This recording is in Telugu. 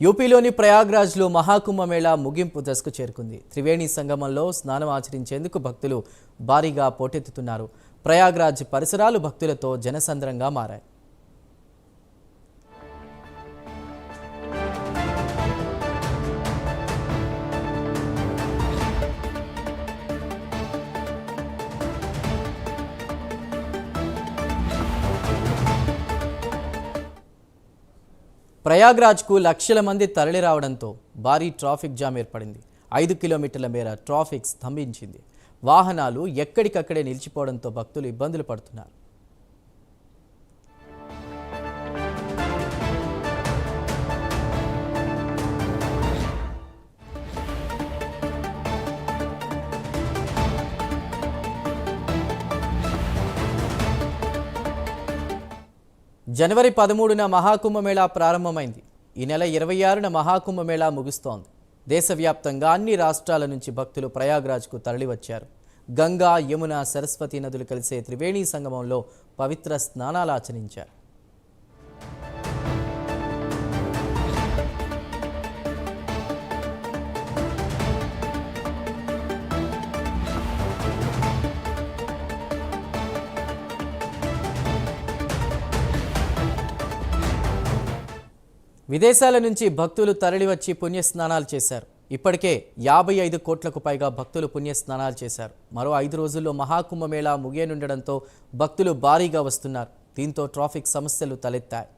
యూపీలోని ప్రయాగ్రాజ్లో మహాకుంభమేళా ముగింపు దశకు చేరుకుంది. త్రివేణి సంగమంలో స్నానం ఆచరించేందుకు భక్తులు భారీగా పోటెత్తుతున్నారు. ప్రయాగ్రాజ్ పరిసరాలు భక్తులతో జనసంద్రంగా మారాయి. ప్రయాగ్రాజ్కు లక్షల మంది తరలిరావడంతో భారీ ట్రాఫిక్ జామ్ ఏర్పడింది. 5 కిలోమీటర్ల మేర ట్రాఫిక్ స్తంభించింది. వాహనాలు ఎక్కడికక్కడే నిలిచిపోవడంతో భక్తులు ఇబ్బందులు పడుతున్నారు. జనవరి 13న మహాకుంభమేళా ప్రారంభమైంది. ఈ నెల 26న మహాకుంభమేళా ముగుస్తోంది. దేశవ్యాప్తంగా అన్ని రాష్ట్రాల నుంచి భక్తులు ప్రయాగ్రాజ్కు తరలివచ్చారు. గంగా, యమున, సరస్వతి నదులు కలిసే త్రివేణి సంగమంలో పవిత్ర స్నానాలు ఆచరించారు. విదేశాల నుంచి భక్తులు తరలివచ్చి పుణ్యస్నానాలు చేశారు. ఇప్పటికే 55 కోట్లకు పైగా భక్తులు పుణ్యస్నానాలు చేశారు. మరో 5 రోజుల్లో మహాకుంభమేళా ముగియనుండడంతో భక్తులు భారీగా వస్తున్నారు. దీంతో ట్రాఫిక్ సమస్యలు తలెత్తాయి.